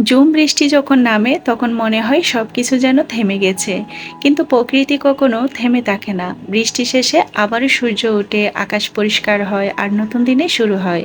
ঝুম বৃষ্টি যখন নামে তখন মনে হয় সবকিছু যেন থেমে গেছে, কিন্তু প্রকৃতি কখনো থেমে থাকে না। বৃষ্টি শেষে আবারও সূর্য ওঠে, আকাশ পরিষ্কার হয় আর নতুন দিনে শুরু হয়।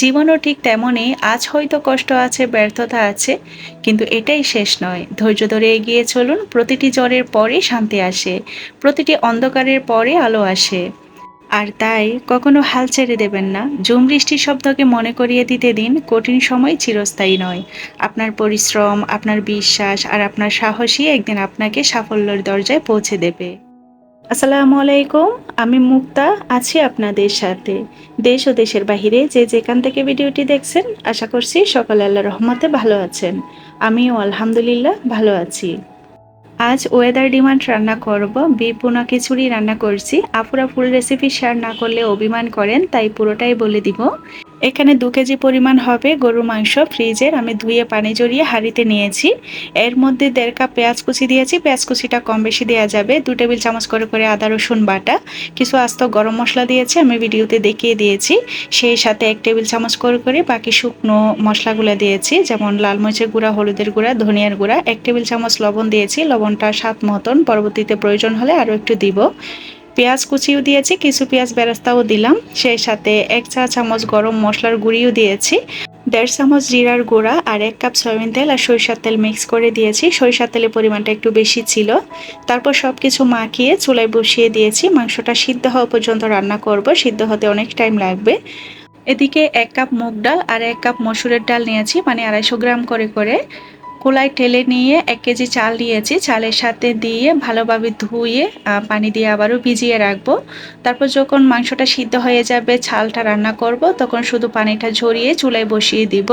জীবনও ঠিক তেমনই, আজ হয়তো কষ্ট আছে, ব্যর্থতা আছে, কিন্তু এটাই শেষ নয়। ধৈর্য ধরে এগিয়ে চলুন, প্রতিটি জ্বরের পরে শান্তি আসে, প্রতিটি অন্ধকারের পরে আলো আসে। আর তাই কখনো হাল ছেড়ে দেবেন না। ঝুম বৃষ্টির শব্দকে মনে করিয়ে দিতে দিন, কঠিন সময় চিরস্থায়ী নয়। আপনার পরিশ্রম, আপনার বিশ্বাস আর আপনার সাহসী একদিন আপনাকে সাফল্যের দরজায় পৌঁছে দেবে। আসসালামু আলাইকুম। আমি মুক্তা, আছি আপনাদের সাথে। দেশ ও দেশের বাহিরে যে যেখান থেকে ভিডিওটি দেখছেন, আশা করছি সকলে আল্লাহর রহমতে ভালো আছেন। আমিও আলহামদুলিল্লাহ ভালো আছি। আজ ওয়েদার ডিমান্ড রান্না করব, বিপুনা খিচুড়ি রান্না করছি। আপুরা ফুল রেসিপি শেয়ার না করলে অভিমান করেন, তাই পুরোটাই বলে দিব। এখানে 2 কেজি পরিমাণ হবে গরুর মাংস, ফ্রিজের আমি ধুয়ে পানি জড়িয়ে হাঁড়িতে নিয়েছি। এর মধ্যে 1.5 কাপ পেঁয়াজ কুচি দিয়েছি, পেঁয়াজ কুচিটা কম বেশি দেওয়া যাবে। 2 টেবিল চামচ করে করে আদা রসুন বাটা, কিছু আস্ত গরম মশলা দিয়েছি, আমি ভিডিওতে দেখিয়ে দিয়েছি। সেই সাথে 1 টেবিল চামচ করে করে বাকি শুকনো মশলাগুলো দিয়েছি, যেমন লাল মরিচের গুঁড়া, হলুদের গুঁড়া, ধনিয়ার গুঁড়া। 1 টেবিল চামচ লবণ দিয়েছি, লবণটা স্বাদ মতন, পরবর্তীতে প্রয়োজন হলে আরও একটু দিব। পেঁয়াজ কুচিও দিয়েছি, কিছু পেঁয়াজ বেরেস্তাও দিলাম। সেই সাথে 1 চা চামচ গরম মশলার গুঁড়িও দিয়েছি, 1.5 চামচ জিরার গুঁড়া আর 1 কাপ সয়াবিন তেল আর সরিষার তেল মিক্স করে দিয়েছি। সরিষার তেলের পরিমাণটা একটু বেশি ছিল। তারপর সবকিছু মাখিয়ে চুলায় বসিয়ে দিয়েছি। মাংসটা সিদ্ধ হওয়া পর্যন্ত রান্না করব, সিদ্ধ হতে অনেক টাইম লাগবে। এদিকে 1 কাপ মুগ ডাল আর 1 কাপ মসুরের ডাল নিয়েছি, মানে 250 গ্রাম করে করে। কড়াই ঢেলে নিয়ে 1 কেজি চাল নিয়েছি, চালের সাথে দিয়ে ভালোভাবে ধুয়ে পানি দিয়ে আবারও ভিজিয়ে রাখবো। তারপর যখন মাংসটা সিদ্ধ হয়ে যাবে, চালটা রান্না করব, তখন শুধু পানিটা ঝরিয়ে চুলায় বসিয়ে দিব।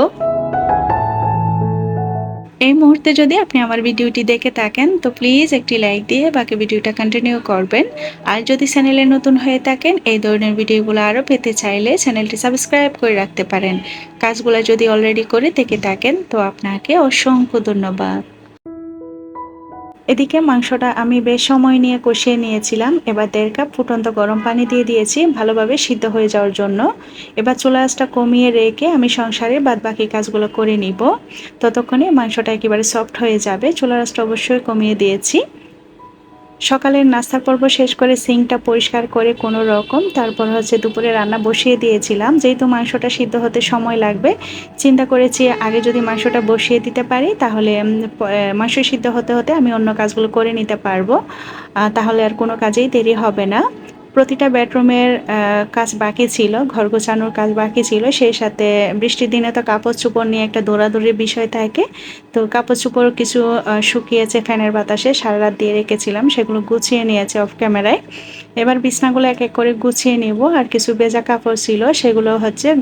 এই মুহূর্তে যদি আপনি আমার ভিডিওটি দেখে থাকেন, তো প্লিজ একটি লাইক দিয়ে বাকি ভিডিওটা কন্টিনিউ করবেন। আর যদি চ্যানেলে নতুন হয়ে থাকেন, এই ধরনের ভিডিওগুলো আরও পেতে চাইলে চ্যানেলটি সাবস্ক্রাইব করে রাখতে পারেন। কাজগুলো যদি অলরেডি করে থেকে থাকেন, তো আপনাকে অসংখ্য ধন্যবাদ। এদিকে মাংসটা আমি বেশ সময় নিয়ে কষিয়ে নিয়েছিলাম। এবার 1.5 কাপ ফুটন্ত গরম পানি দিয়ে দিয়েছি ভালোভাবে সিদ্ধ হয়ে যাওয়ার জন্য। এবার চুলা আঁচটা কমিয়ে রেখে আমি সংসারের বাদ বাকি কাজগুলো করে নিব। ততক্ষণে মাংসটা একেবারে সফট হয়ে যাবে। চুলার আঁচটা অবশ্যই কমিয়ে দিয়েছি। সকালের নাস্তার পর্ব শেষ করে সিঙ্কটা পরিষ্কার করে কোনো রকম তারপর দুপুরে রান্না বসিয়ে দিয়েছিলাম। যেহেতু মাংসটা সিদ্ধ হতে সময় লাগবে, চিন্তা করেছি আগে যদি মাংসটা বসিয়ে দিতে পারি, তাহলে মাংস সিদ্ধ হতে হতে আমি অন্য কাজগুলো করে নিতে পারবো। তাহলে আর কোনো কাজেই দেরি হবে না। প্রতিটা বেডরুমের কাজ বাকি ছিল, ঘর গোছানোর কাজ বাকি ছিল। সেই সাথে বৃষ্টির দিনে তো কাপড় চোপড় নিয়ে একটা দৌড়াদৌড়ির বিষয় থাকে। তো কাপড় চোপড় কিছু শুকিয়েছে ফ্যানের বাতাসে, সারা রাত দিয়ে রেখেছিলাম, সেগুলো গুছিয়ে নিয়েছে অফ ক্যামেরায়। এবার বিছনাগুলো এক এক করে গুছিয়ে নিব। আর কিছু ভেজা কাপড় ছিল, সেগুলো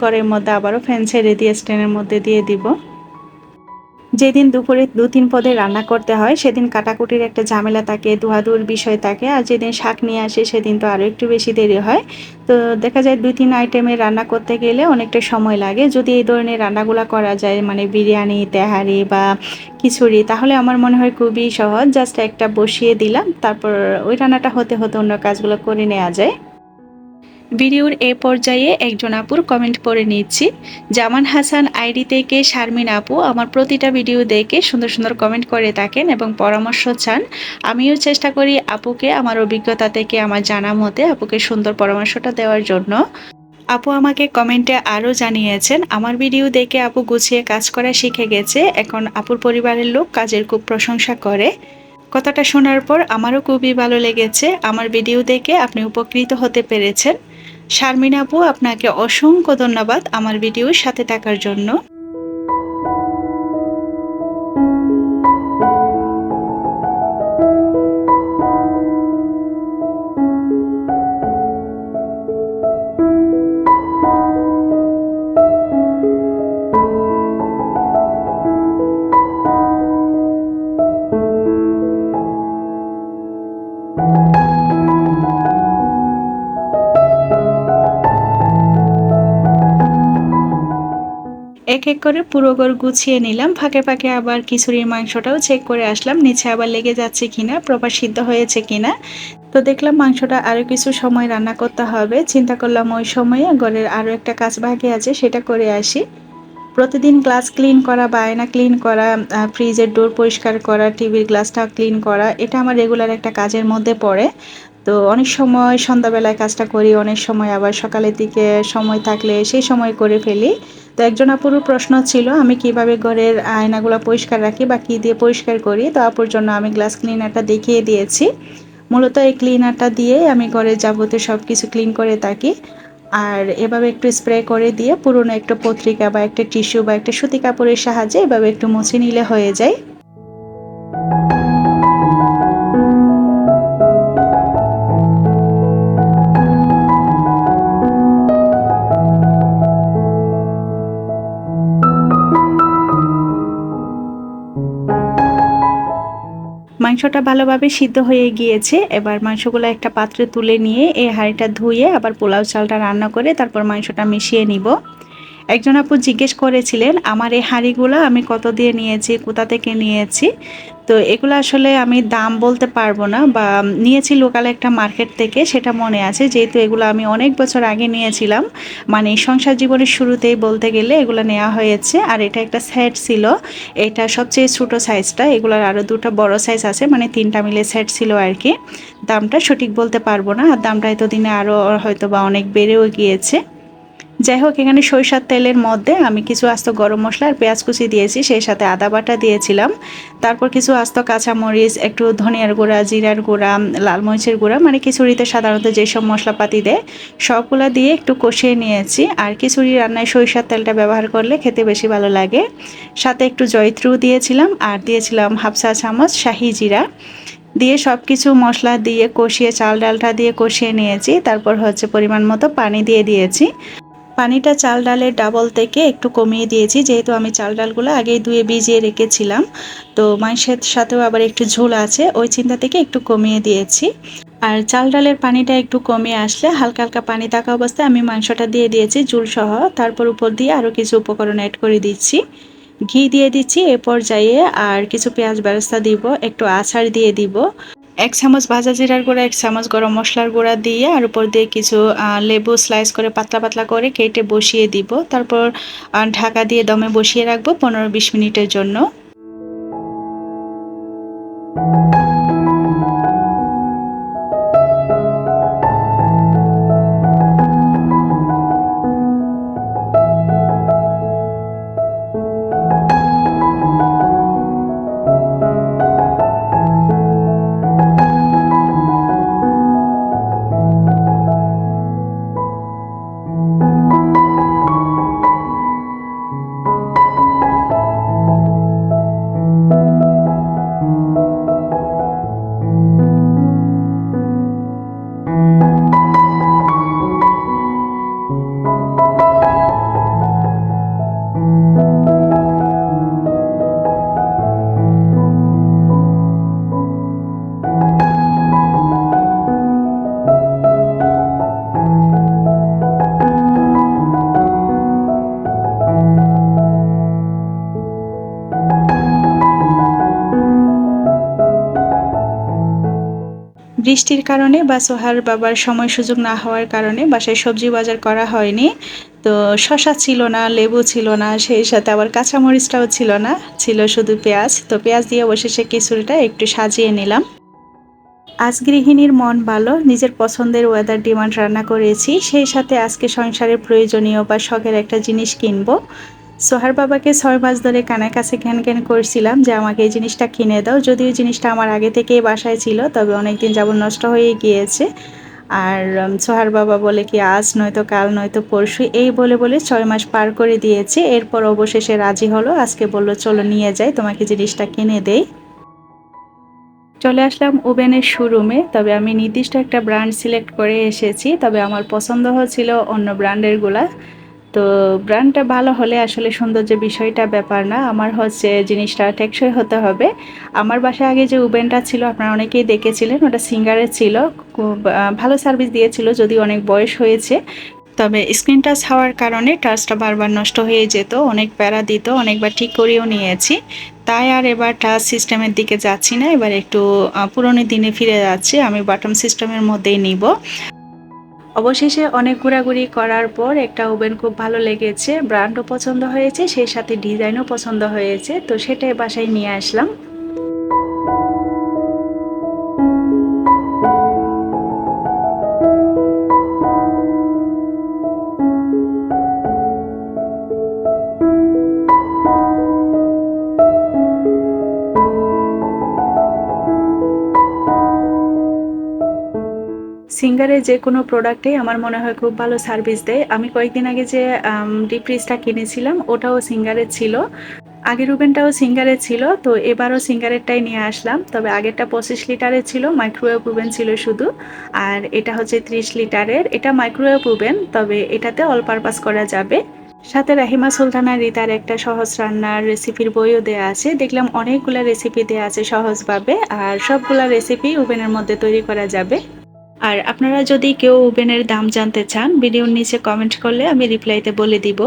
ঘরের মধ্যে আবারও ফ্যান ছেড়ে দিয়ে স্ট্যান্ডের মধ্যে দিয়ে দিব। যেদিন দুপুরে 2-3 পদে রান্না করতে হয়, সেদিন কাটাকুটির একটা ঝামেলা থাকে, ধোয়াধুয়ির বিষয় থাকে। আর যেদিন শাক নিয়ে আসে, সেদিন তো আরও একটু বেশি দেরি হয়। তো দেখা যায় 2-3 আইটেমের রান্না করতে গেলে অনেকটা সময় লাগে। যদি এই ধরনের রান্নাগুলো করা যায়, মানে বিরিয়ানি, তেহারি বা খিচুড়ি, তাহলে আমার মনে হয় খুবই সহজ। জাস্ট একটা বসিয়ে দিলাম, তারপর ওই রান্নাটা হতে হতে অন্য কাজগুলো করে নেওয়া যায়। ভিডিওর এ পর্যায়ে একজন আপুর কমেন্ট পড়ে নিচ্ছি। জামান হাসান আইডি থেকে শারমিন আপু আমার প্রতিটা ভিডিও দেখে সুন্দর সুন্দর কমেন্ট করে থাকেন এবং পরামর্শ চান। আমিও চেষ্টা করি আপুকে আমার অভিজ্ঞতা থেকে আমার জানা মতে আপুকে সুন্দর পরামর্শটা দেওয়ার জন্য। আপু আমাকে কমেন্টে আরও জানিয়েছেন, আমার ভিডিও দেখে আপু গুছিয়ে কাজ করা শিখে গেছে, এখন আপুর পরিবারের লোক কাজের খুব প্রশংসা করে। কথাটা শোনার পর আমারও খুবই ভালো লেগেছে। আমার ভিডিও দেখে আপনি উপকৃত হতে পেরেছেন। শারমিন আপু, আপনাকে অসংখ্য ধন্যবাদ আমার ভিডিওর সাথে থাকার জন্য। এক এক করে পুরো ঘর গুছিয়ে নিলাম, ফাঁকে ফাঁকে আবার খিচুড়ির মাংসটাও চেক করে আসলাম, নিচে আবার লেগে যাচ্ছে কিনা, প্রপার সিদ্ধ হয়েছে কিনা। তো দেখলাম মাংসটা আরও কিছু সময় রান্না করতে হবে। চিন্তা করলাম ওই সময়ে ঘরের আরও একটা কাজ বাকি আছে, সেটা করে আসি। প্রতিদিন গ্লাস ক্লিন করা বা আয়না ক্লিন করা, ফ্রিজের ডোর পরিষ্কার করা, টিভির গ্লাসটা ক্লিন করা, এটা আমার রেগুলার একটা কাজের মধ্যে পড়ে। তো অনেক সময় সন্ধ্যাবেলায় কাজটা করি, অনেক সময় আবার সকালের দিকে সময় থাকলে সেই সময় করে ফেলি। তো একজন আপুর প্রশ্ন ছিল আমি কিভাবে ঘরের আয়নাগুলো পরিষ্কার রাখি বা কী দিয়ে পরিষ্কার করি, তো আপুর জন্য আমি গ্লাস ক্লিনারটা দেখিয়ে দিয়েছি। মূলত এই ক্লিনারটা দিয়ে আমি ঘরের যাবতীয় সব কিছু ক্লিন করে থাকি। আর এভাবে একটু স্প্রে করে দিয়ে পুরনো একটা পত্রিকা বা একটা টিস্যু বা একটা সুতি কাপড়ের সাহায্যে এভাবে একটু মুছে নিলে হয়ে যায়। মাংসটা ভালোভাবে সিদ্ধ হয়ে গিয়েছে। এবার মাংসগুলো একটা পাত্রে তুলে নিয়ে এই হাঁড়িটা ধুয়ে আবার পোলাও চালটা রান্না করে তারপর মাংসটা মিশিয়ে নিব। একজন আপু জিজ্ঞেস করেছিলেন আমার এই হাঁড়িগুলো আমি কত দিয়ে নিয়েছি, কোথা থেকে নিয়েছি। তো এগুলো আসলে আমি দাম বলতে পারবো না, বা নিয়েছি লোকাল একটা মার্কেট থেকে, সেটা মনে আছে, যেহেতু এগুলো আমি অনেক বছর আগে নিয়েছিলাম। মানে সংসার জীবনের শুরুতেই বলতে গেলে এগুলো নেওয়া হয়েছে। আর এটা একটা সেট ছিল, এটা সবচেয়ে ছোটো সাইজটা, এগুলোর আরও দুটো বড় সাইজ আছে, মানে তিনটা মিলে সেট ছিল আর কি। দামটা সঠিক বলতে পারবো না, আর দামটা এতদিনে আরও হয়তো বা অনেক বেড়েও গিয়েছে। যাই হোক, এখানে সরিষার তেলের মধ্যে আমি কিছু আস্ত গরম মশলা আর পেঁয়াজ কুচি দিয়েছি, সেই সাথে আদা বাটা দিয়েছিলাম। তারপর কিছু আস্ত কাঁচামরিচ, একটু ধনিয়ার গুঁড়া, জিরার গুঁড়া, লাল মরিচের গুঁড়া, মানে খিচুড়িতে সাধারণত যেসব মশলাপাতি দেয় সবগুলা দিয়ে একটু কষিয়ে নিয়েছি। আর খিচুড়ি রান্নায় সরিষার তেলটা ব্যবহার করলে খেতে বেশি ভালো লাগে। সাথে একটু জয়িত্রী দিয়েছিলাম, আর দিয়েছিলাম হাফ চা চামচ শাহি জিরা দিয়ে সব কিছু মশলা দিয়ে কষিয়ে চাল ডালটা দিয়ে কষিয়ে নিয়েছি। তারপর হচ্ছে পরিমাণ মতো পানি দিয়ে দিয়েছি। পানিটা চাল ডালের ডাবল থেকে একটু কমিয়ে দিয়েছি, যেহেতু আমি চাল ডালগুলো আগেই ধুয়ে ভিজিয়ে রেখেছিলাম। তো মাংসের সাথেও আবার একটু ঝোল আছে, ওই চিন্তা থেকে একটু কমিয়ে দিয়েছি। আর চাল ডালের পানিটা একটু কমিয়ে আসলে হালকা হালকা পানি থাকা অবস্থায় আমি মাংসটা দিয়ে দিয়েছি ঝোল সহ। তারপর উপর দিয়ে আরও কিছু উপকরণ অ্যাড করে দিচ্ছি, ঘি দিয়ে দিচ্ছি এ পর্যায়ে, আর কিছু পেঁয়াজ বেরেস্তা দিব, একটু আচার দিয়ে দিব, 1 চামচ ভাজা জিরার গুঁড়া, 1 চামচ গরম মশলার গুঁড়া দিয়ে, আর উপর দিয়ে কিছু লেবু স্লাইস করে পাতলা পাতলা করে কেটে বসিয়ে দিব। তারপর ঢাকা দিয়ে দমে বসিয়ে রাখবো 15-20 মিনিটের জন্য। বৃষ্টির কারণে বা সোহার বাবার সময় সুযোগ না হওয়ার কারণে বাসায় সবজি বাজার করা হয়নি। তো শসা ছিল না, লেবু ছিল না, সেই সাথে আবার কাঁচামরিচটাও ছিল না, ছিল শুধু পেঁয়াজ। তো পেঁয়াজ দিয়ে অবশেষে খিচুড়িটা একটু সাজিয়ে নিলাম। আজ গৃহিণীর মন ভালো, নিজের পছন্দের ওয়েদার ডিমান্ড রান্না করেছি, সেই সাথে আজকে সংসারের প্রয়োজনীয় বা শখের একটা জিনিস কিনবো। সোহার বাবাকে 6 মাস ধরে কানের কাছে ঘ্যান ঘ্যান করছিলাম যে আমাকে এই জিনিসটা কিনে দাও, যদিও জিনিসটা আমার আগে থেকেই বাসায় ছিল, তবে অনেকদিন যাবত নষ্ট হয়ে গিয়েছে। আর সোহার বাবা বলে কি আজ নয়তো কাল নয়তো পরশু, এই বলে বলে 6 মাস পার করে দিয়েছে। এরপর অবশেষে রাজি হলো, আজকে বলল চলো নিয়ে যাই, তোমাকে জিনিসটা কিনে দেই। চলে আসলাম ওভেনের শোরুমে, তবে আমি নির্দিষ্ট একটা ব্র্যান্ড সিলেক্ট করে এসেছি, তবে আমার পছন্দ হচ্ছিল অন্য ব্র্যান্ডেরগুলা। তো ব্র্যান্ডটা ভালো হলে আসলে সৌন্দর্যের বিষয়টা ব্যাপার না, আমার হচ্ছে জিনিসটা টেকসই হতে হবে। আমার বাসায় আগে যে ওভেনটা ছিল আপনারা অনেকেই দেখেছিলেন, ওটা সিঙ্গারের ছিল, খুব ভালো সার্ভিস দিয়েছিল, যদি অনেক বয়স হয়েছে। তবে স্ক্রিন টাচ হওয়ার কারণে টাচটা বারবার নষ্ট হয়ে যেত, অনেক প্যারা দিত, অনেকবার ঠিক করেও নিয়েছি। তাই আর এবার টাচ সিস্টেমের দিকে যাচ্ছি না, এবার একটু পুরনো দিনে ফিরে যাচ্ছি, আমি বাটন সিস্টেমের মধ্যেই নিব। অবশেষে অনেক ঘোরাঘুরি করার পর একটা ওভেন খুব ভালো লেগেছে, ব্র্যান্ডও পছন্দ হয়েছে, সেই সাথে ডিজাইনও পছন্দ হয়েছে, তো সেটাই বাসায় নিয়ে আসলাম। সিঙ্গারের যেকোনো প্রোডাক্টেই আমার মনে হয় খুব ভালো সার্ভিস দেয়। আমি কয়েকদিন আগে যে ডিপ ফ্রিজটা কিনেছিলাম ওটাও সিঙ্গারের ছিল। আগের ওভেনটাও সিঙ্গারের ছিল, তো এবারও সিঙ্গারেরটাই নিয়ে আসলাম। তবে আগেরটা 25 লিটারের ছিল, মাইক্রোওয়েভ ওভেন ছিল শুধু। আর এটা হচ্ছে 30 লিটারের। এটা মাইক্রোওয়েভ ওভেন, তবে এটাতে অল পারপাস করা যাবে। সাথে রাহিমা সুলতানা রিতার একটা সহজ রান্নার রেসিপির বইও দেয়া আছে। দেখলাম অনেকগুলা রেসিপি দেয়া আছে সহজভাবে, আর সবগুলা রেসিপি ওভেনের মধ্যে তৈরি করা যাবে। আর আপনারা যদি কেউ ওভেনের দাম জানতে চান, ভিডিওর নিচে কমেন্ট করলে আমি রিপ্লাইতে বলে দিব।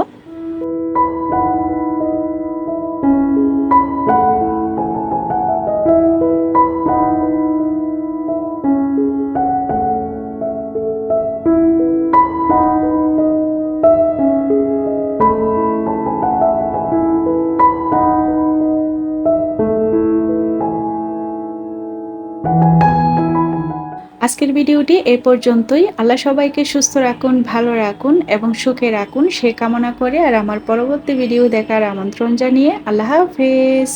আজকের ভিডিওটি এ পর্যন্তই। আল্লাহ সবাইকে সুস্থ রাখুন, ভালো রাখুন এবং সুখে রাখুন সে কামনা করে আর আমার পরবর্তী ভিডিও দেখার আমন্ত্রণ জানিয়ে আল্লাহ হাফেজ।